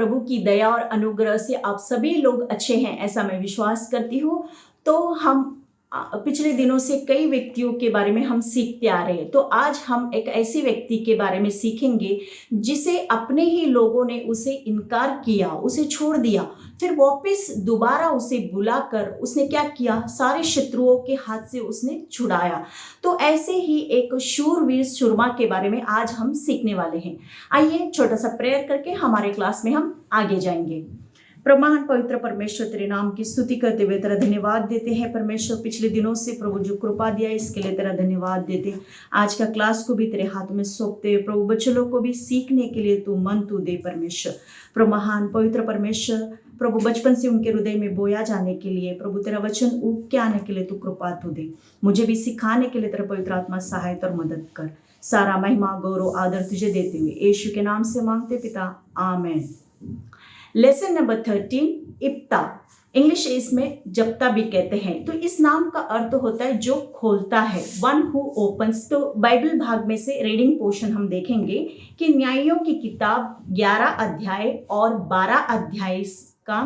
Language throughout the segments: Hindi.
प्रभु की दया और अनुग्रह से आप सभी लोग अच्छे हैं, ऐसा मैं विश्वास करती हूँ। तो हम पिछले दिनों से कई व्यक्तियों के बारे में हम सीखते आ रहे हैं। तो आज हम एक ऐसे व्यक्ति के बारे में सीखेंगे जिसे अपने ही लोगों ने उसे इनकार किया, उसे छोड़ दिया, फिर वापस दोबारा उसे बुलाकर उसने क्या किया, सारे शत्रुओं के हाथ से उसने छुड़ाया। तो ऐसे ही एक शूरवीर सुरमा के बारे में आज हम सीखने वाले हैं। आइए छोटा सा प्रेयर करके हमारे क्लास में हम आगे जाएंगे। प्रमाण पवित्र परमेश्वर तेरे नाम की स्तुति करते हुए तेरा धन्यवाद देते हैं परमेश्वर। पिछले दिनों से प्रभु जो कृपा दिया इसके लिए तेरा धन्यवाद देते। आज का क्लास को भी तेरे हाथ में सौंपते हुए प्रभु बच्चों को भी सीखने के लिए तू मन तू दे परमेश्वर। प्रभु महान पवित्र परमेश्वर, प्रभु बचपन से उनके हृदय में बोया जाने के लिए प्रभु तेरा वचन उग के आने के लिए तू कृपा तू दे। मुझे भी सिखाने के लिए तेरा पवित्र आत्मा सहायता और मदद कर। सारा महिमा गौरव आदर तुझे देते हुए यीशु के नाम से मांगते पिता, आमेन। लेसन नंबर 13, इप्ता। इंग्लिश इसमें जप्ता भी कहते हैं। तो इस नाम का अर्थ होता है जो खोलता है, वन हु ओपन्स। तो बाइबल भाग में से रीडिंग पोर्शन हम देखेंगे कि न्यायों की किताब 11 अध्याय और 12 अध्याय का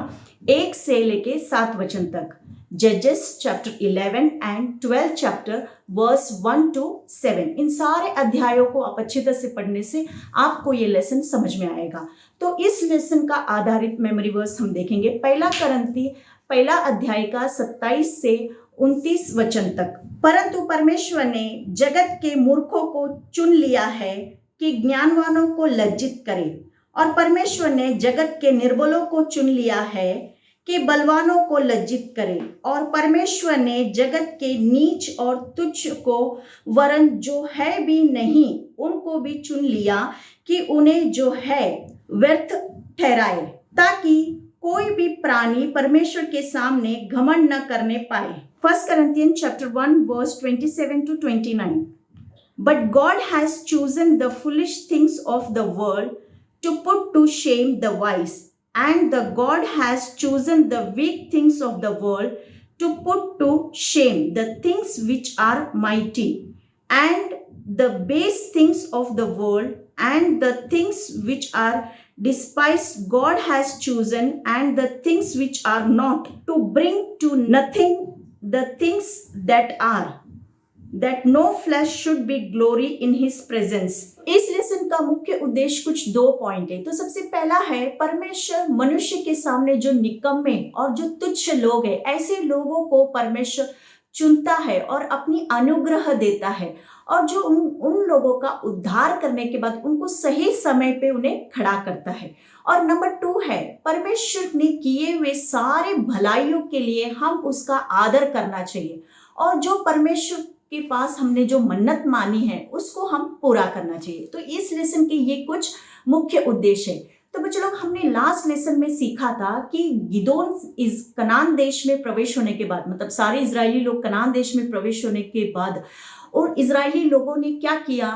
1 से लेके 7 वचन तक, जजेस chapter 11 and 12 chapter verse 1 to 7, इन सारे अध्यायों को आप अच्छी तरह से पढ़ने से आपको ये लेसन समझ में आएगा। तो इस लेसन का आधारित मेमोरी वर्स हम देखेंगे। पहला करंती पहला अध्याय का 27 से 29 वचन तक। परंतु परमेश्वर ने जगत के मूर्खों को चुन लिया है कि ज्ञानवानों को लज्जित करे, और परमेश्वर ने जगत के निर्बलों को चुन लिया है कि बलवानों को लज्जित करे, और परमेश्वर ने जगत के नीच और तुच्छ को वरन जो है भी नहीं उनको भी चुन लिया कि उन्हें जो है व्यर्थ ठहराए, ताकि कोई भी प्राणी परमेश्वर के सामने घमंड न करने पाए। 1 Corinthians chapter 1 verse 27 to 29. But God has chosen the foolish things of the world to put to shame the wise, and the God has chosen the weak things of the world to put to shame the things which are mighty, and the base things of the world, and the things which are despised God has chosen, and the things which are not, to bring to nothing the things that are, that no flesh should be glory in his presence. इस लेसन का मुख्य उद्देश्य कुछ 2 पॉइंट है। तो सबसे पहला है, परमेश्वर मनुष्य के सामने जो निकम्मे और जो तुच्छ लोग हैं, ऐसे लोगों को परमेश्वर चुनता है और अपनी अनुग्रह देता है, और जो उन लोगों का उद्धार करने के बाद उनको सही समय पे उन्हें खड़ा करता है। और नंबर 2 है, परमेश्वर ने किए हुए सारे भलाइयों के लिए हम उसका आदर करना चाहिए, और जो परमेश्वर के पास हमने जो मन्नत मानी है उसको हम पूरा करना चाहिए। तो इस लेसन के ये कुछ मुख्य उद्देश्य है। तो बच्चों लोग, हमने लास्ट लेसन में सीखा था कि गिदोन इस कनान देश में प्रवेश होने के बाद, मतलब सारे इजरायली लोग कनान देश में प्रवेश होने के बाद, और इजरायली लोगों ने क्या किया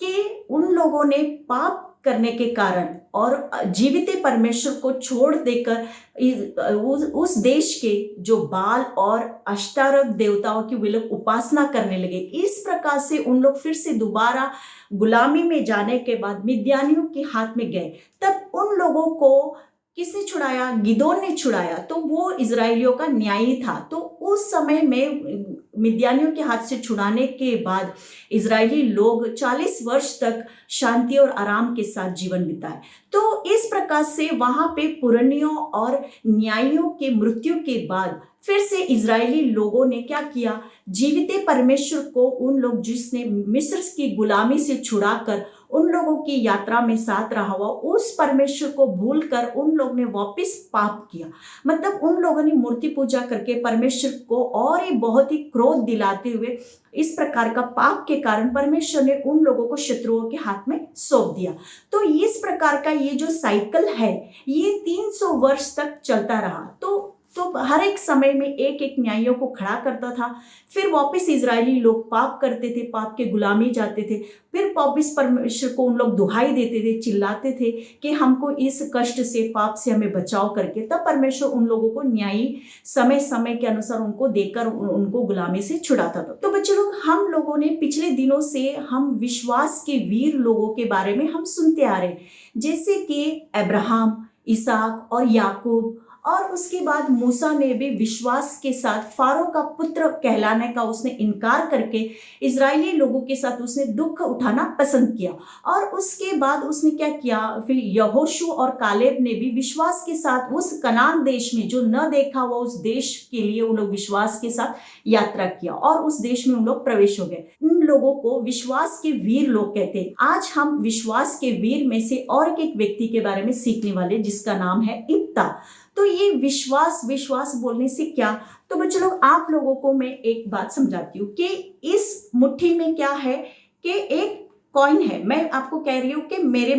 कि उन लोगों ने पाप करने के कारण और जीवित परमेश्वर को छोड़ देकर उस देश के जो बाल और अष्टारक देवताओं की वे लोग उपासना करने लगे। इस प्रकार से उन लोग फिर से दोबारा गुलामी में जाने के बाद मिद्यानियों के हाथ में गए। तब उन लोगों को किसने छुड़ाया? गिदोन ने छुड़ाया। तो वो इजरायलियों का न्यायी था। तो उस समय में मिद्यानियों के हाथ से छुड़ाने के बाद इजरायली लोग 40 वर्ष तक शांति और आराम के साथ जीवन बिताए। तो इस प्रकार से वहां पे पुरनियों और न्यायियों के मृत्यु के बाद फिर से इजरायली लोगों ने क्या किया? जीवित परमेश्वर को, उन लोग जिसने मिस्र की गुलामी से छुड़ाकर उन लोगों की यात्रा में साथ रहा हुआ, उस परमेश्वर को भूलकर उन लोग ने वापस पाप किया। मतलब उन लोगों ने मूर्ति पूजा करके परमेश्वर को और ही बहुत ही क्रोध दिलाते हुए इस प्रकार का पाप के कारण परमेश्वर ने उन लोगों को शत्रुओं के हाथ में सौंप दिया। तो इस प्रकार का ये जो साइकिल है ये 300 वर्ष तक चलता रहा। तो हर एक समय में एक एक न्यायियों को खड़ा करता था। फिर वापस इजरायली लोग पाप करते थे, पाप के गुलामी जाते थे। फिर वापस परमेश्वर को उन लोग दुहाई देते थे, चिल्लाते थे कि हमको इस कष्ट से, पाप से हमें बचाव करके। तब परमेश्वर उन लोगों को न्यायी समय समय के अनुसार उनको देकर उनको गुलामी से छुड़ाता था। तो बच्चों लोग, हम लोगों ने पिछले दिनों से हम विश्वास के वीर लोगों के बारे में हम सुनते आ रहे, जैसे कि अब्राहम, इसहाक और याकूब, और उसके बाद मूसा ने भी विश्वास के साथ फारो का पुत्र कहलाने का उसने इनकार करके इजरायली लोगों के साथ उसने दुख उठाना पसंद किया। और उसके बाद उसने क्या किया, फिर यहोशू और कालेब ने भी विश्वास के साथ उस कनान देश में जो न देखा हुआ उस देश के लिए उन लोग विश्वास के साथ यात्रा किया और उस देश में उन लोग प्रवेश हो गए। उन लोगों को विश्वास के वीर लोग कहते हैं। आज हम विश्वास के वीर में से और एक व्यक्ति के बारे में सीखने वाले जिसका नाम है इप्ता। तो ये विश्वास विश्वास बोलने से क्या, तो बच्चों लोग आप लोगों को मैं एक बात समझाती हूँ कि इस मुट्ठी में क्या है कि एक कॉइन है। मैं आपको कह रही हूँ कि मेरे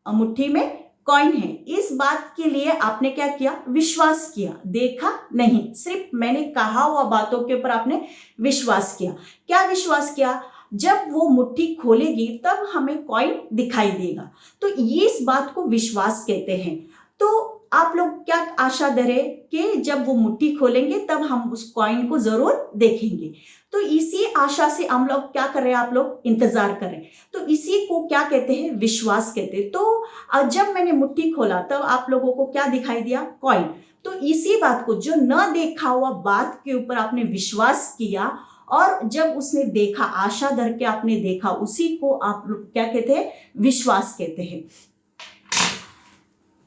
मुट्ठी में कॉइन है। इस बात के लिए आपने क्या किया, विश्वास किया, देखा नहीं, सिर्फ मैंने कहा हुआ बातों के ऊपर आपने विश्वास किया। क्या विश्वास किया, जब वो मुट्ठी खोलेगी तब हमें कॉइन दिखाई देगा। तो ये इस बात को विश्वास कहते हैं। तो आप लोग क्या आशा धरे कि जब वो मुट्ठी खोलेंगे तब हम उस कॉइन को जरूर देखेंगे। तो इसी आशा से हम लोग क्या कर रहे हैं, आप लोग इंतजार कर रहे हैं। तो इसी को क्या कहते हैं, विश्वास कहते हैं। तो जब मैंने मुट्ठी खोला तब आप लोगों को क्या दिखाई दिया, कॉइन। तो इसी बात को, जो न देखा हुआ बात के ऊपर आपने विश्वास किया और जब उसने देखा, आशा धर के आपने देखा, उसी को आप लोग क्या कहते हैं, विश्वास कहते हैं।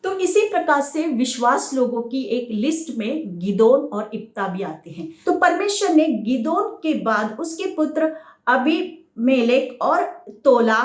तो इसी प्रकार से विश्वास लोगों की एक लिस्ट में गिदोन और इप्ता भी आते हैं। तो परमेश्वर ने गिदोन के बाद उसके पुत्र अबीमेलेक और तोला,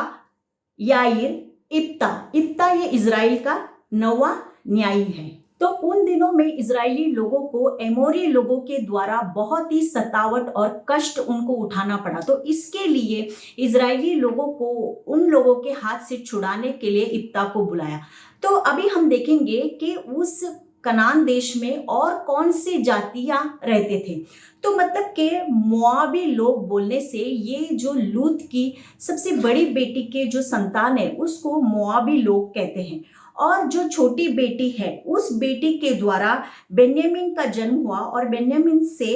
याईर, इप्ता ये इजराइल का 9वां न्यायी है। तो उन दिनों में इजरायली लोगों को एमोरी लोगों के द्वारा बहुत ही सतावट और कष्ट उनको उठाना पड़ा। तो इसके लिए इजरायली लोगों को उन लोगों के हाथ से छुड़ाने के लिए इप्ता को बुलाया। तो अभी हम देखेंगे कि उस कनान देश में और कौन सी जातियां रहते थे। तो मतलब कि मोआबी लोग बोलने से ये जो लूत की सबसे बड़ी बेटी के जो संतान है उसको मोआबी लोग कहते हैं। और जो छोटी बेटी है उस बेटी के द्वारा बेन्यामीन का जन्म हुआ और बेन्यामीन से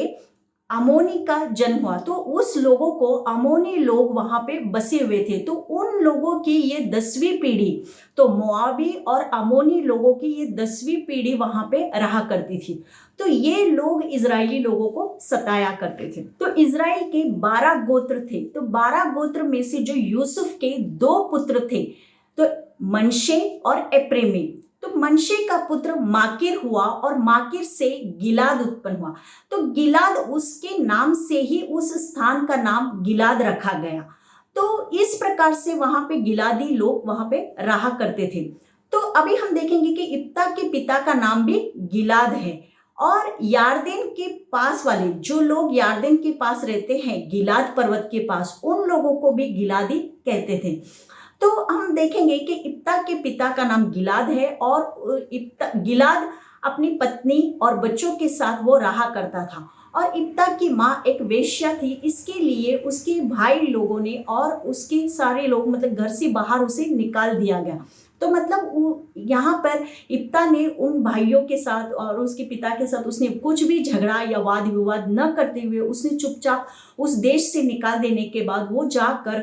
अमोनी का जन्म हुआ। तो उस लोगों को अमोनी लोग वहां पे बसे हुए थे। तो उन लोगों की ये 10वीं पीढ़ी, तो मोआबी और अमोनी लोगों की ये 10वीं पीढ़ी वहां पे रहा करती थी। तो ये लोग इजरायली लोगों को सताया करते थे। तो इजराइल के 12 गोत्र थे। तो 12 गोत्र में से जो यूसुफ के 2 पुत्र थे, तो मनशे और एप्रेमी। तो मनशे का पुत्र माकिर हुआ और माकिर से गिलाद उत्पन्न हुआ। तो गिलाद, उसके नाम से ही उस स्थान का नाम गिलाद रखा गया। तो इस प्रकार से वहां पे गिलादी लोग वहां पे रहा करते थे। तो अभी हम देखेंगे कि इप्ता के पिता का नाम भी गिलाद है। और यारदेन के पास वाले जो लोग यारदेन के पास रहते हैं, गिलाद पर्वत के पास, उन लोगों को भी गिलादी कहते थे। तो हम देखेंगे कि इप्ता के पिता का नाम गिलाद है और गिलाद अपनी पत्नी और बच्चों के साथ वो रहा करता था। और इप्ता की माँ एक वेश्या थी, इसके लिए उसके भाई लोगों ने और उसके सारे लोग मतलब घर से बाहर उसे निकाल दिया गया। तो मतलब यहाँ पर इप्ता ने उन भाइयों के साथ और उसके पिता के साथ उसने कुछ भी झगड़ा या वाद विवाद न करते हुए उसने चुपचाप उस देश से निकाल देने के बाद वो जाकर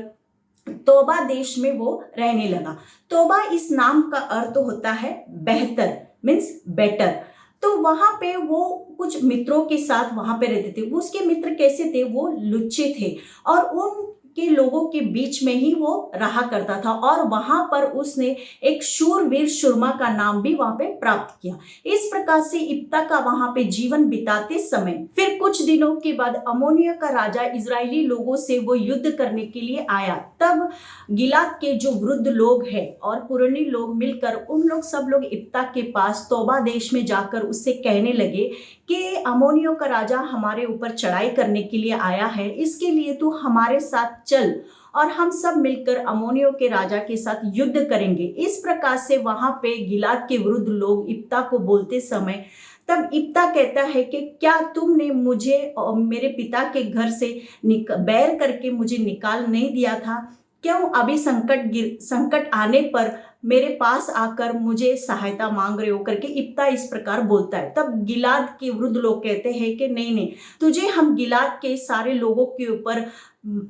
तोबा देश में वो रहने लगा। तोबा इस नाम का अर्थ होता है बेहतर, मीन्स बेटर। तो वहां पे वो कुछ मित्रों के साथ वहां पे रहते थे। उसके मित्र कैसे थे, वो लुच्चे थे और उन के लोगों के बीच में ही वो रहा करता था। और वहां पर उसने एक शूरवीर शुरमा का नाम भी वहां पे प्राप्त किया। इस प्रकार से इप्ता का वहां पे जीवन बिताते समय फिर कुछ दिनों के बाद अमोनिया का राजा इजरायली लोगों से वो युद्ध करने के लिए आया। तब गिलाद के जो वृद्ध लोग हैं और पुराने लोग मिलकर उन लोग सब लोग इप्ता के पास तोबा देश में जाकर उससे कहने लगे कि अमोनियों का राजा हमारे ऊपर चढ़ाई करने के लिए आया है, इसके लिए तू हमारे साथ चल और हम सब मिलकर अमोनियों के राजा के साथ युद्ध करेंगे। इस प्रकार से वहां पे गिलाद के वृद्ध लोग इप्ता को बोलते समय तब इप्ता कहता है कि क्या तुमने मुझे और मेरे पिता के घर से बैर करके मुझे निकाल नहीं दिया था? क्यों अभी संकट आने पर मेरे पास आकर मुझे सहायता मांग रहे हो करके इप्ता इस प्रकार बोलता है। तब गिलाद के वृद्ध लोग कहते हैं कि नहीं, तुझे हम गिलाद के सारे लोगों के ऊपर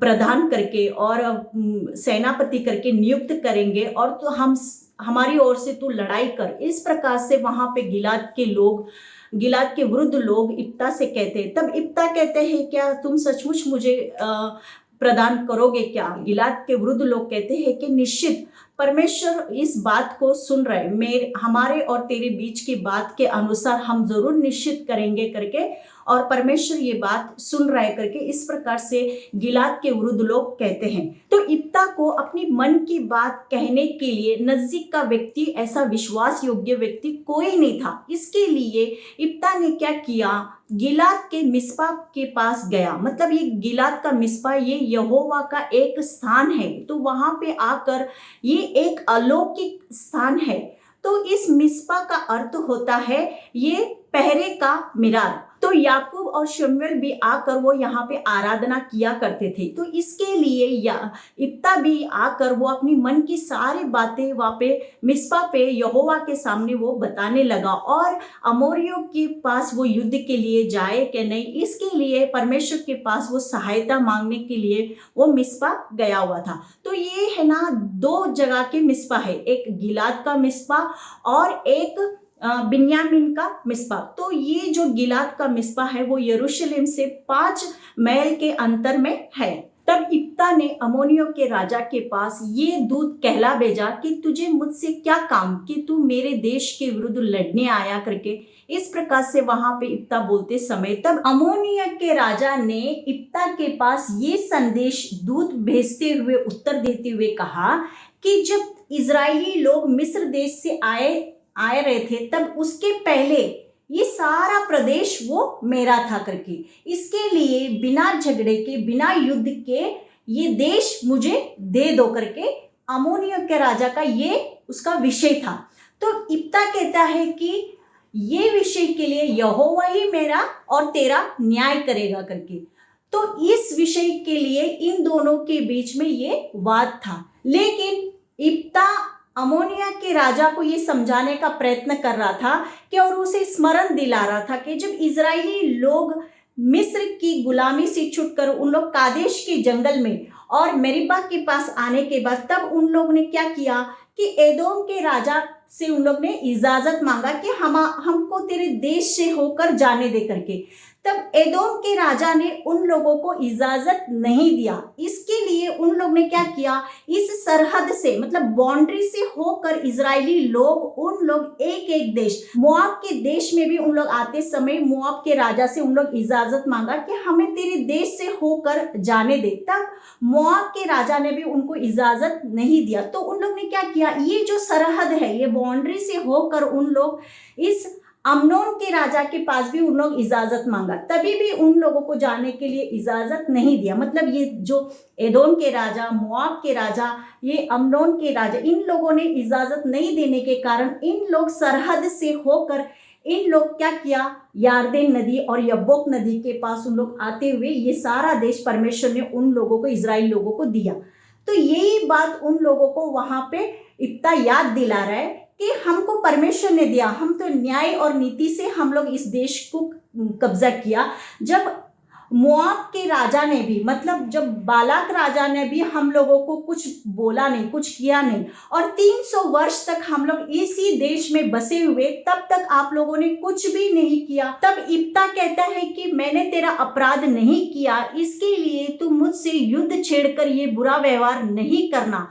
प्रधान करके और सेनापति करके नियुक्त करेंगे और तो हम हमारी ओर से तू लड़ाई कर। इस प्रकार से वहां पे गिलाद के वृद्ध लोग इप्ता से कहते हैं। तब इप्ता कहते हैं, क्या तुम सचमुच मुझे प्रदान करोगे क्या? गिलाद के वृद्ध लोग कहते हैं कि निश्चित, परमेश्वर इस बात को सुन रहे, हमारे और तेरे बीच की बात के अनुसार हम जरूर निश्चित करेंगे करके, और परमेश्वर ये बात सुन रहा है करके इस प्रकार से गिलाद के वृद्ध लोग कहते हैं। तो इप्ता को अपनी मन की बात कहने के लिए नजदीक का व्यक्ति, ऐसा विश्वास योग्य व्यक्ति कोई नहीं था। इसके लिए इप्ता ने क्या किया, गिलाद के मिस्पा के पास गया। मतलब ये गिलाद का मिस्पा ये यहोवा का एक स्थान है, तो वहां पे आकर ये एक अलौकिक स्थान है। तो इस मिस्पा का अर्थ होता है ये पहरे का मीरार। तो याकूब और शमूएल भी आकर वो यहाँ पे आराधना किया करते थे। तो इसके लिए इप्ता भी आकर वो अपनी मन की सारी बातें वहाँ पे मिस्पा पे यहोवा के सामने वो बताने लगा, और अमोरियों के पास वो युद्ध के लिए जाए कि नहीं, इसके लिए परमेश्वर के पास वो सहायता मांगने के लिए वो मिस्पा गया हुआ था। तो ये है ना, दो जगह के मिस्पा है, एक गिलाद का मिस्पा और एक बिन्यामीन का मिस्पा। तो ये जो गिलाद का मिस्पा है वो यरूशलेम से 5 मील के अंतर में है। तब इप्ता ने अमोनियों के राजा के पास ये दूत कहला भेजा कि तुझे मुझसे क्या काम कि तू मेरे देश के विरुद्ध लड़ने आया करके। इस प्रकार से वहां पे इप्ता बोलते समय तब अमोनिया के राजा ने इप्ता के पास ये संदेश दूत भेजते हुए उत्तर देते हुए कहा कि जब इजरायली लोग मिस्र देश से आए रहे थे, तब उसके पहले ये सारा प्रदेश वो मेरा था करके। इसके लिए बिना झगड़े के, बिना युद्ध के ये देश मुझे दे दो करके अमोनियों के राजा का ये उसका विषय था। तो इप्ता कहता है कि ये विषय के लिए यहोवा ही मेरा और तेरा न्याय करेगा करके। तो इस विषय के लिए इन दोनों के बीच में ये वाद था। लेकिन इप्ता अमोनिया के राजा को ये समझाने का प्रयत्न कर रहा था कि, और उसे स्मरण दिला रहा था कि जब इजरायली लोग मिस्र की गुलामी से छूटकर उन लोग कादेश के जंगल में और मेरिबा के पास आने के बाद, तब उन लोग ने क्या किया कि एदोम के राजा से उन लोग ने इजाजत मांगा कि हमको तेरे देश से होकर जाने दे करके। तब एदोम के राजा ने उन लोगों को इजाजत नहीं दिया। इसके लिए उन लोग ने क्या किया, इस सरहद से मतलब बाउंड्री से होकर इजरायली लोग एक देश मोआब के देश में भी उन लोग आते समय मोआब के राजा से उन लोग इजाजत मांगा कि हमें तेरे देश से होकर जाने दे। तब मोआब के राजा ने भी उनको इजाजत नहीं दिया। तो उन लोग ने क्या किया, ये जो सरहद है, ये बाउंड्री से होकर उन लोग इस अम्नोन के राजा के पास भी उन लोग इजाजत मांगा, तभी भी उन लोगों को जाने के लिए इजाजत नहीं दिया। मतलब ये जो एदोम के राजा, मोआब के राजा, ये अम्नोन के राजा, इन लोगों ने इजाजत नहीं देने के कारण इन लोग सरहद से होकर इन लोग क्या किया, यारदेन नदी और यब्बोक नदी के पास उन लोग आते हुए ये सारा देश परमेश्वर ने उन लोगों को, इजराइल लोगों को दिया। तो यही बात उन लोगों को वहां पे इतना याद दिला रहा है कि हमको परमेश्वर ने दिया, हम तो न्याय और नीति से हम लोग इस देश को कब्जा किया। जब मोआब के राजा ने भी, मतलब जब बालाक राजा ने भी हम लोगों को कुछ बोला नहीं, कुछ किया नहीं, और 300 वर्ष तक हम लोग इसी देश में बसे हुए, तब तक आप लोगों ने कुछ भी नहीं किया। तब इप्ता कहता है कि मैंने तेरा अपराध नहीं किया, इसके लिए तू मुझसे युद्ध छेड़कर ये बुरा व्यवहार नहीं करना।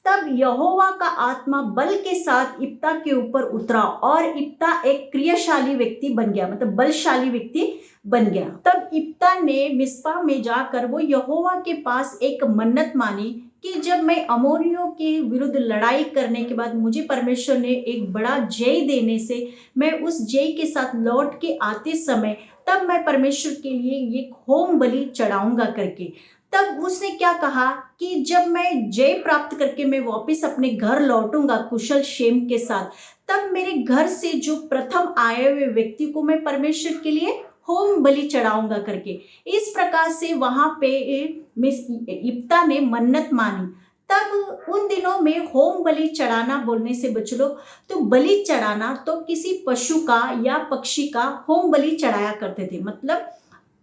तब यहोवा का आत्मा बल के साथ इप्ता के ऊपर उतरा और इप्ता एक क्रियाशाली व्यक्ति बन गया, मतलब बलशाली व्यक्ति बन गया। तब इप्ता ने मिस्पा में जाकर वो यहोवा के पास एक मन्नत मानी कि जब मैं अमोरियों के विरुद्ध लड़ाई करने के बाद मुझे परमेश्वर ने एक बड़ा जय देने से, मैं उस जय के साथ लौट के आते समय तब मैं परमेश्वर के लिए एक होम बलि चढ़ाऊंगा करके। तब उसने क्या कहा कि जब मैं जय प्राप्त करके मैं वापस अपने घर लौटूंगा कुशल क्षेम के साथ, तब मेरे घर से जो प्रथम आए हुए व्यक्ति को मैं परमेश्वर के लिए होम बलि चढ़ाऊंगा करके। इस प्रकार से वहां पे इप्ता ने मन्नत मानी। तब उन दिनों में होम बलि चढ़ाना बोलने से बच लो, तो बलि चढ़ाना तो किसी पशु का या पक्षी का होम बलि चढ़ाया करते थे। मतलब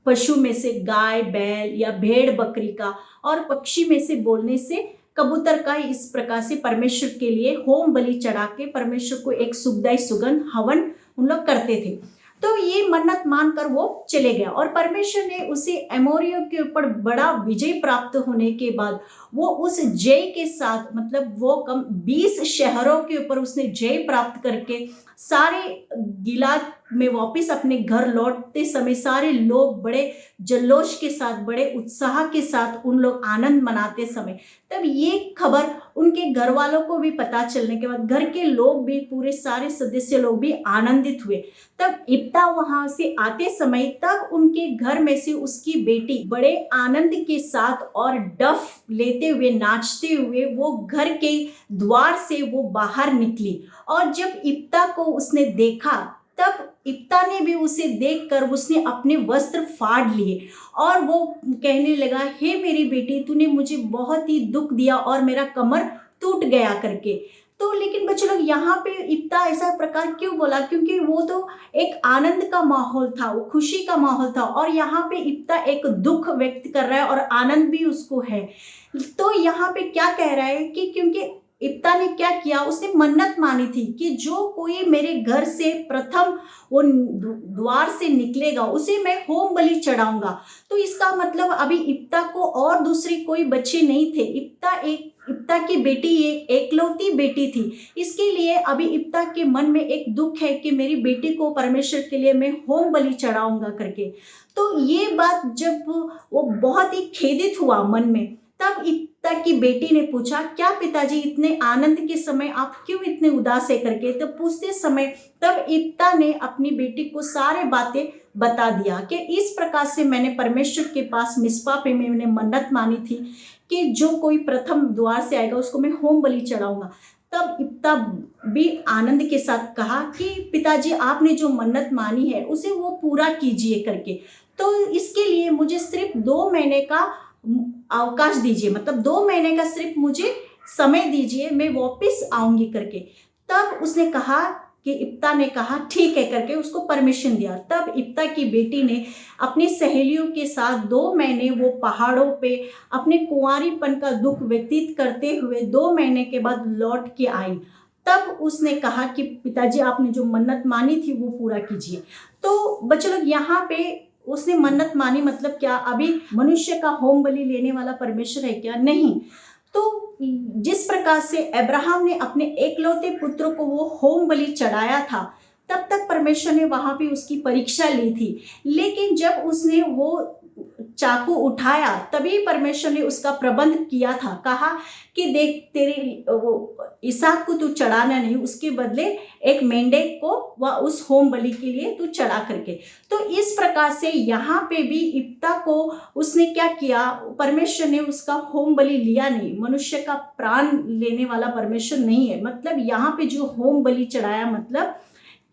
पशु में से गाय, बैल या भेड़ बकरी का, और पक्षी में से बोलने से कबूतर का इस प्रकार से परमेश्वर के लिए होम बलि चढ़ा के परमेश्वर को एक सुखदायी सुगंध हवन उन लोग करते थे। तो ये मन्नत मानकर वो चले गया और परमेश्वर ने उसे एमोरियों के ऊपर बड़ा विजय प्राप्त होने के बाद वो उस जय के साथ, मतलब वो कम 20 शहरों के ऊपर उसने जय प्राप्त करके सारे गिलाद में वापस अपने घर लौटते समय सारे लोग बड़े जल्लोष के साथ, बड़े उत्साह के साथ उन लोग आनंद मनाते समय, तब ये खबर उनके घर वालों को भी पता चलने के बाद घर के लोग भी, पूरे सारे सदस्य लोग भी आनंदित हुए। तब इप्ता वहां से आते समय तब उनके घर में से उसकी बेटी बड़े आनंद के साथ और डफ लेते हुए, नाचते हुए वो घर के द्वार से वो बाहर निकली और जब इप्ता को उसने देखा तब इप्ता ने भी उसे देखकर उसने अपने वस्त्र फाड़ लिए और वो कहने लगा, हे मेरी बेटी, तूने मुझे बहुत ही दुख दिया और मेरा कमर टूट गया करके। तो लेकिन बच्चों लोग यहाँ पे इप्ता ऐसा प्रकार क्यों बोला, क्योंकि वो तो एक आनंद का माहौल था, वो खुशी का माहौल था और यहाँ पे इप्ता एक दुख व्यक्त कर रहा है और आनंद भी उसको है। तो यहाँ पे क्या कह रहा है कि क्योंकि इप्ता ने क्या किया, उसने मन्नत मानी थी कि जो कोई मेरे घर से प्रथम वो द्वार से निकलेगा उसे मैं होम बलि चढ़ाऊंगा। तो इसका मतलब अभी इप्ता को और दूसरे कोई बच्चे नहीं थे, इप्ता की बेटी एक एकलौती बेटी थी। इसके लिए अभी इप्ता के मन में एक दुख है कि मेरी बेटी को परमेश्वर के लिए मैं होम बलि चढ़ाऊंगा करके। तो ये बात जब वो बहुत ही खेदित हुआ मन में, तब इप्ता की बेटी ने पूछा, क्या पिताजी इतने आनंद के समय आप क्यों इतने उदास है करके। तो पूछते समय तब इप्ता ने अपनी बेटी को सारे बातें बता दिया कि इस प्रकार से मैंने परमेश्वर के पास मिस्पा पे मैंने मन्नत मानी थी कि जो कोई प्रथम द्वार से आएगा उसको मैं होम बलि चढ़ाऊंगा। तब इप्ता भी आनंद के साथ कहा कि पिताजी आपने जो मन्नत मानी है उसे वो पूरा कीजिए करके। तो इसके लिए मुझे सिर्फ 2 महीने का अवकाश दीजिए, मतलब 2 महीने का सिर्फ मुझे समय दीजिए, मैं वापस आऊंगी करके। तब उसने कहा कि इप्ता ने कहा ठीक है करके उसको परमिशन दिया। तब इप्ता की बेटी ने अपनी सहेलियों के साथ 2 महीने वो पहाड़ों पे अपने कुंवारीपन का दुख व्यतीत करते हुए 2 महीने के बाद लौट के आई। तब उसने कहा कि पिताजी आपने जो मन्नत मानी थी वो पूरा कीजिए। तो बच्चों लोग यहाँ पे उसने मन्नत मानी मतलब क्या, अभी मनुष्य का होम बलि लेने वाला परमेश्वर है क्या? नहीं। तो जिस प्रकार से अब्राहम ने अपने एकलौते पुत्र को वो होम बलि चढ़ाया था, तब तक परमेश्वर ने वहां पे उसकी परीक्षा ली थी। लेकिन जब उसने वो चाकू उठाया तभी परमेश्वर ने उसका प्रबंध किया था, कहा कि देख तेरे वो इसहाक को तू चढ़ाना नहीं, उसके बदले एक मेंढक को वह उस होम बलि के लिए तू चढ़ा करके। तो इस प्रकार से यहाँ पे भी इप्ता को उसने क्या किया, परमेश्वर ने उसका होम बलि लिया नहीं। मनुष्य का प्राण लेने वाला परमेश्वर नहीं है। मतलब यहाँ पे जो होम बलि चढ़ाया मतलब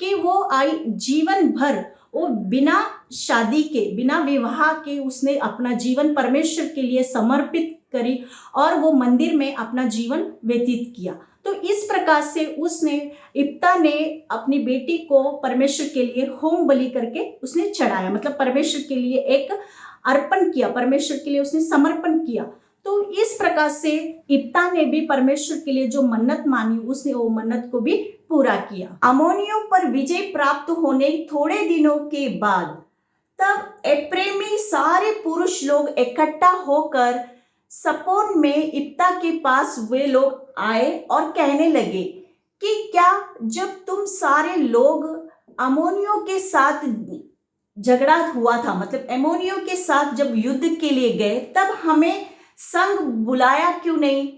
कि वो आई जीवन भर वो बिना शादी के, बिना विवाह के उसने अपना जीवन परमेश्वर के लिए समर्पित करी और वो मंदिर में अपना जीवन व्यतीत किया। तो इस प्रकार से उसने इप्ता ने अपनी बेटी को परमेश्वर के लिए होम बलि करके उसने चढ़ाया, मतलब परमेश्वर के लिए एक अर्पण किया, परमेश्वर के लिए उसने समर्पण किया। तो इस प्रकार से इप्ता ने भी परमेश्वर के लिए जो मन्नत मानी उसने वो मन्नत को भी पूरा किया। अम्मोनियों पर विजय प्राप्त होने थोड़े दिनों के बाद तब एप्रैमी सारे पुरुष लोग इकट्ठा होकर सपोन में इप्ता के पास वे लोग आए और कहने लगे कि क्या जब तुम सारे लोग अम्मोनियों के साथ झगड़ा हुआ था, मतलब अम्मोनियों के साथ जब युद्ध के लिए गए तब हमें संग बुलाया क्यों नहीं,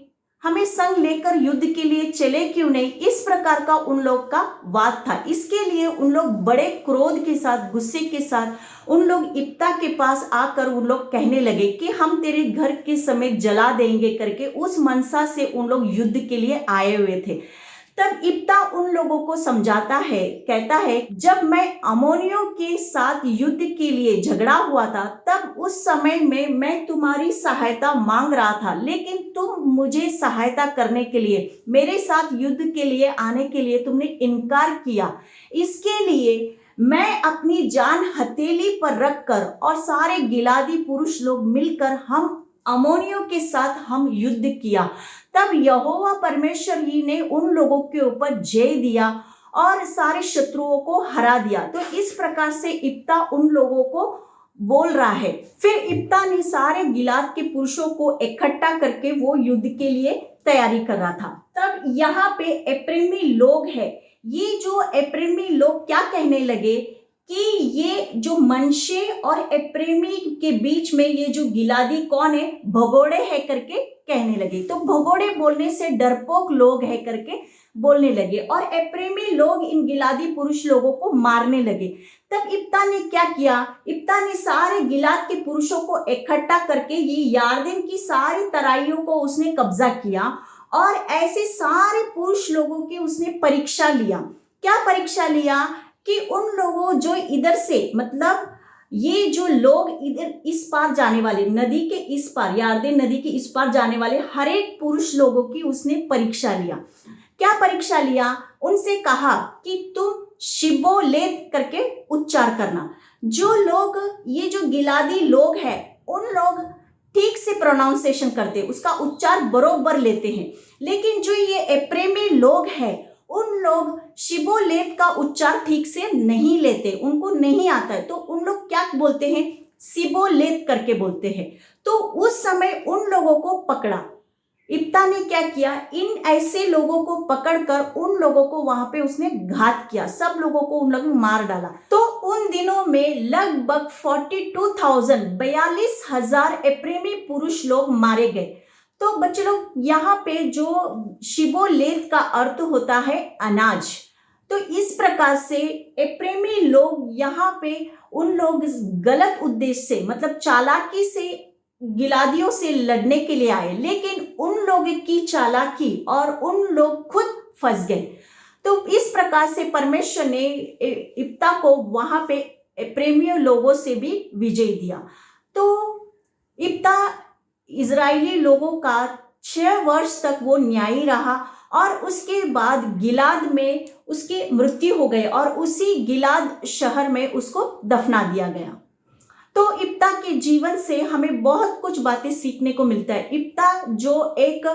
हमें संग लेकर युद्ध के लिए चले क्यों नहीं? इस प्रकार का उन लोग का वाद था। इसके लिए उन लोग बड़े क्रोध के साथ, गुस्से के साथ उन लोग इप्ता के पास आकर उन लोग कहने लगे कि हम तेरे घर के समेत जला देंगे करके उस मनसा से उन लोग युद्ध के लिए आए हुए थे। तब इप्ता उन लोगों को समझाता है, कहता है जब मैं अम्मोनियों के साथ युद्ध के लिए झगड़ा हुआ था तब उस समय में मैं तुम्हारी सहायता मांग रहा था, लेकिन तुम मुझे सहायता करने के लिए, मेरे साथ युद्ध के लिए आने के लिए तुमने इनकार किया। इसके लिए मैं अपनी जान हथेली पर रखकर और सारे गिलादी पुरुष लोग मिलकर हम अमोनियों के साथ हम युद्ध किया, तब यहोवा परमेश्वर ही ने उन लोगों के ऊपर जय दिया और सारे शत्रुओं को हरा दिया। तो इस प्रकार से इप्ता उन लोगों को बोल रहा है। फिर इप्ता ने सारे गिलाद के पुरुषों को इकट्ठा करके वो युद्ध के लिए तैयारी कर रहा था। तब यहाँ पे एप्रैमी लोग हैं, ये जो एप्रैमी लोग क्या कहने लगे कि ये जो मनशे और एप्रैमी के बीच में ये जो गिलादी कौन है, भगोड़े है करके कहने लगे। तो भगोड़े बोलने से डरपोक लोग है करके बोलने लगे और एप्रैमी लोग इन गिलादी पुरुष लोगों को मारने लगे। तब इप्ता ने क्या किया, इप्ता ने सारे गिलाद के पुरुषों को इकट्ठा करके ये यारदन की सारी तराइयों को उसने कब्जा किया और ऐसे सारे पुरुष लोगों की उसने परीक्षा लिया। क्या परीक्षा लिया कि उन लोगों जो इधर से, मतलब ये जो लोग इधर इस पार जाने वाले, नदी के इस पार, यारदन नदी के इस पार जाने वाले हर एक पुरुष लोगों की उसने परीक्षा लिया। क्या परीक्षा लिया, उनसे कहा कि तुम शिबोलेत करके उच्चार करना। जो लोग, ये जो गिलादी लोग हैं, उन लोग ठीक से प्रोनाउंसिएशन करते, उसका उच्चार बरोबर लेते हैं, लेकिन जो ये एप्रैमी लोग हैं उन लोग शिबोलेत का उच्चार ठीक से नहीं लेते, उनको नहीं आता है, तो उन लोग क्या बोलते हैं, सिबोलेत करके बोलते हैं। तो उस समय उन लोगों को पकड़ा, इप्ता ने क्या किया, इन ऐसे लोगों को पकड़कर उन लोगों को वहां पे उसने घात किया, सब लोगों को उन लोगों ने मार डाला। तो उन दिनों में लगभग 42,000 एप्रैमी पुरुष लोग मारे गए। तो बच्चे लोग, यहाँ पे जो शिबोलेत का अर्थ होता है अनाज। तो इस प्रकार से एप्रैमी लोग यहाँ पे उन लोग गलत उद्देश्य से, मतलब चालाकी से गिलादियों से लड़ने के लिए आए, लेकिन उन लोगों की चालाकी और उन लोग खुद फंस गए। तो इस प्रकार से परमेश्वर ने इप्ता को वहां पे एप्रैमी लोगों से भी विजय दिया। तो इप्ता इजरायली लोगों का 6 वर्ष तक वो न्यायी रहा और उसके बाद गिलाद में उसकी मृत्यु हो गई और उसी गिलाद शहर में उसको दफना दिया गया। तो इप्ता के जीवन से हमें बहुत कुछ बातें सीखने को मिलता है। इप्ता जो एक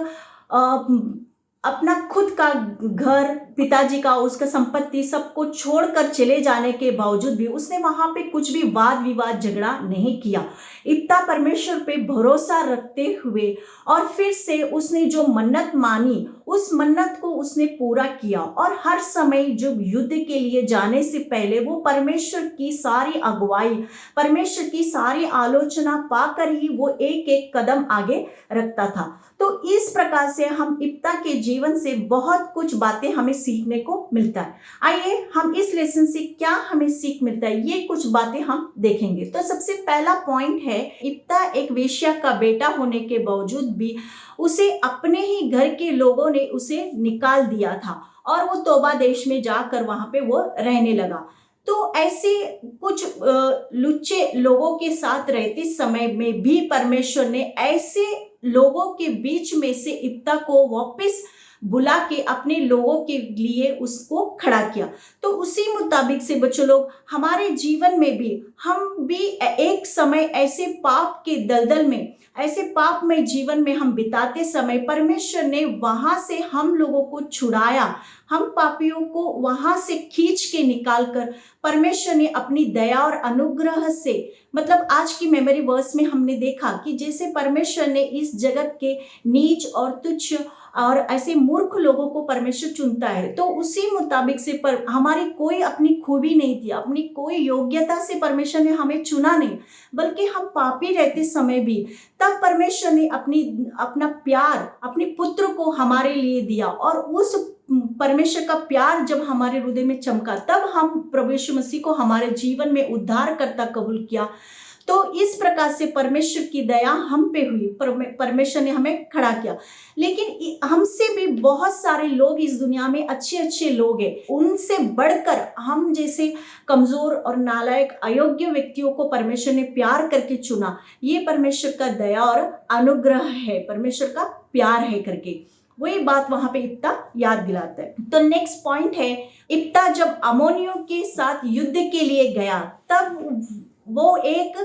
अपना खुद का घर, पिताजी का, उसका संपत्ति सबको छोड़कर चले जाने के बावजूद भी उसने वहां पे कुछ भी वाद विवाद झगड़ा नहीं किया। इप्ता परमेश्वर पे भरोसा रखते हुए और फिर से उसने जो मन्नत मानी उस मन्नत को उसने पूरा किया और हर समय जब युद्ध के लिए जाने से पहले वो परमेश्वर की सारी अगुवाई, परमेश्वर की सारी आलोचना पाकर ही वो एक एक कदम आगे रखता था। तो इस प्रकार से हम इप्ता के जीवन से बहुत कुछ बातें हमें सीखने को मिलता है। आइए हम इस लेसन से क्या हमें सीख मिलता है, ये कुछ बातें हम देखेंगे। तो सबसे पहला पॉइंट है, इप्ता एक वेश्या का बेटा होने के बावजूद भी उसे अपने ही घर के लोगों ने उसे निकाल दिया था और वो तोबा देश में जाकर वहां पे वो रहने लगा। तो ऐसे कुछ लुच्चे लोगों के साथ रहते समय में भी परमेश्वर ने ऐसे लोगों के बीच में से इप्ता को वापस बुला के अपने लोगों के लिए उसको खड़ा किया। तो उसी मुताबिक से बच्चों लोग, हमारे जीवन में भी हम भी एक समय ऐसे पाप के दलदल में, ऐसे पाप में जीवन में हम बिताते समय परमेश्वर ने वहां से हम लोगों को छुड़ाया, हम पापियों को वहां से खींच के निकालकर परमेश्वर ने अपनी दया और अनुग्रह से, मतलब आज की मेमोरी वर्स में हमने देखा कि जैसे परमेश्वर ने इस जगत के नीच और तुच्छ और ऐसे मूर्ख लोगों को परमेश्वर चुनता है, तो उसी मुताबिक से हमारी कोई अपनी खूबी नहीं थी, अपनी कोई योग्यता से परमेश्वर ने हमें चुना नहीं, बल्कि हम पापी रहते समय भी तब परमेश्वर ने अपना प्यार अपने पुत्र को हमारे लिए दिया और उस परमेश्वर का प्यार जब हमारे हृदय में चमका तब हम प्रभु यीशु मसीह को हमारे जीवन में उद्धारकर्ता कबूल किया। तो इस प्रकार से परमेश्वर की दया हम पे हुई, परमेश्वर ने हमें खड़ा किया। लेकिन हमसे भी बहुत सारे लोग इस दुनिया में अच्छे अच्छे लोग हैं, उनसे बढ़कर हम जैसे कमजोर और नालायक अयोग्य व्यक्तियों को परमेश्वर ने प्यार करके चुना। ये परमेश्वर का दया और अनुग्रह है, परमेश्वर का प्यार है करके वही बात वहां पे इप्ता याद दिलाता है। तो नेक्स्ट पॉइंट है, इप्ता जब अमोनियों के साथ युद्ध के लिए गया तब वो एक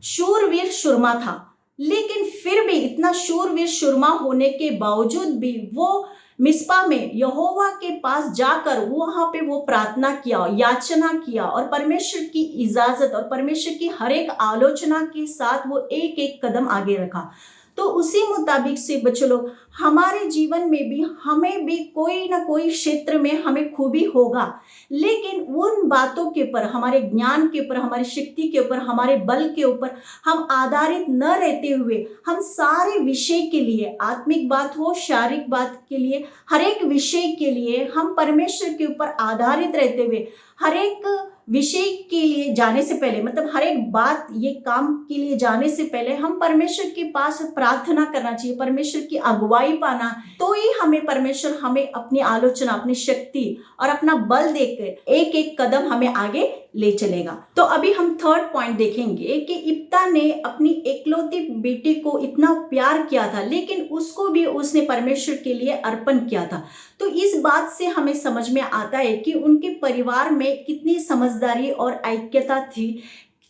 शूरवीर शुरमा था, लेकिन फिर भी इतना शूरवीर सुरमा होने के बावजूद भी वो मिस्पा में यहोवा के पास जाकर वहां पे वो प्रार्थना किया, याचना किया और परमेश्वर की इजाजत और परमेश्वर की हर एक आलोचना के साथ वो एक एक कदम आगे रखा। तो उसी मुताबिक से बच्चों लोग, हमारे जीवन में भी हमें भी कोई ना कोई क्षेत्र में हमें खूबी होगा, लेकिन उन बातों के ऊपर, हमारे ज्ञान के ऊपर, हमारी शक्ति के ऊपर, हमारे बल के ऊपर हम आधारित न रहते हुए, हम सारे विषय के लिए, आत्मिक बात हो, शारीरिक बात के लिए, हर एक विषय के लिए हम परमेश्वर के ऊपर आधारित रहते हुए, हर एक विषय के लिए जाने से पहले, मतलब हर एक बात, ये काम के लिए जाने से पहले हम परमेश्वर के पास प्रार्थना करना चाहिए, परमेश्वर की अगुवाई पाना, तो ही हमें परमेश्वर हमें अपनी आलोचना, अपनी शक्ति और अपना बल देकर एक एक कदम हमें आगे ले चलेगा। तो अभी हम थर्ड पॉइंट देखेंगे कि इप्ता ने अपनी एकलौती बेटी को इतना प्यार किया था, लेकिन उसको भी उसने परमेश्वर के लिए अर्पण किया था। तो इस बात से हमें समझ में आता है कि उनके परिवार में कितनी समझदारी और ऐक्यता थी।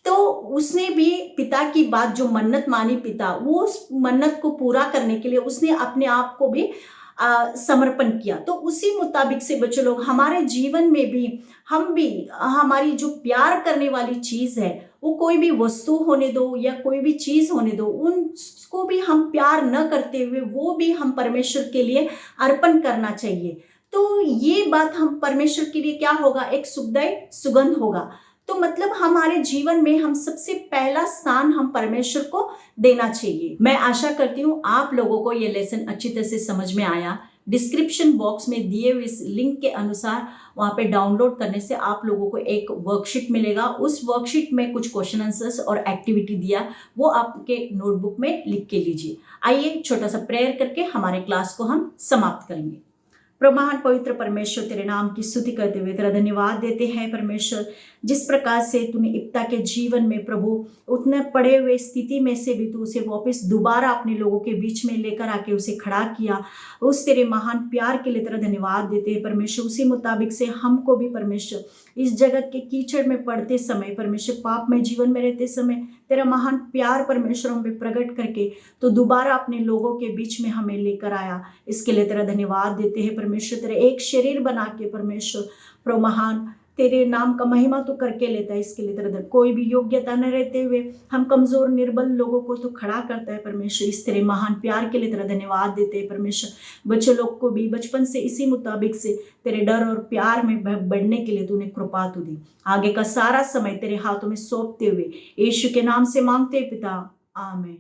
तो उसने भी पिता की बात, जो मन्नत मानी पिता, वो उस मन्नत को पूरा करने के लिए उसने अपने आप को भी समर्पण किया। तो उसी मुताबिक से बच्चों लोग, हमारे जीवन में भी हम भी हमारी जो प्यार करने वाली चीज है, वो कोई भी वस्तु होने दो या कोई भी चीज होने दो, उनको भी हम प्यार न करते हुए वो भी हम परमेश्वर के लिए अर्पण करना चाहिए। तो ये बात हम परमेश्वर के लिए क्या होगा, एक सुखदायी सुगंध होगा। तो मतलब हमारे जीवन में हम सबसे पहला स्थान हम परमेश्वर को देना चाहिए। मैं आशा करती हूँ आप लोगों को ये लेसन अच्छी तरह से समझ में आया। डिस्क्रिप्शन बॉक्स में दिए हुए इस लिंक के अनुसार वहाँ पे डाउनलोड करने से आप लोगों को एक वर्कशीट मिलेगा। उस वर्कशीट में कुछ क्वेश्चन आंसर्स और एक्टिविटी दिया, वो आपके नोटबुक में लिख के लीजिए। आइए छोटा सा प्रेयर करके हमारे क्लास को हम समाप्त करेंगे। प्रमाण पवित्र परमेश्वर, तेरे नाम की स्तुति करते हुए तेरा धन्यवाद देते हैं परमेश्वर, जिस प्रकार से तूने इप्ता के जीवन में प्रभु उतने पड़े हुए स्थिति में से भी तू उसे वापस दोबारा अपने लोगों के बीच में लेकर आके उसे खड़ा किया। उस तेरे महान प्यार के लिए तेरा धन्यवाद देते हैं परमेश्वर। उसी मुताबिक से हमको भी परमेश्वर इस जगत के कीचड़ में पड़ते समय, परमेश्वर पाप में जीवन में रहते समय, तेरा महान प्यार परमेश्वर हम पे प्रकट करके तो दोबारा अपने लोगों के बीच में हमें लेकर आया। इसके लिए तेरा धन्यवाद देते हैं परमेश्वर। तेरे एक शरीर बना के परमेश्वर प्रभु महान तेरे नाम का महिमा तो करके लेता है। इसके लिए तेरा कोई भी योग्यता न रहते हुए हम कमजोर निर्बल लोगों को तो खड़ा करता है परमेश्वर। इस तेरे महान प्यार के लिए तेरा धन्यवाद देते हैं परमेश्वर। बच्चे लोग को भी बचपन से इसी मुताबिक से तेरे डर और प्यार में बढ़ने के लिए तूने कृपा तू दी। आगे का सारा समय तेरे हाथों में सौंपते हुए यीशु के नाम से मांगते पिता, आमीन।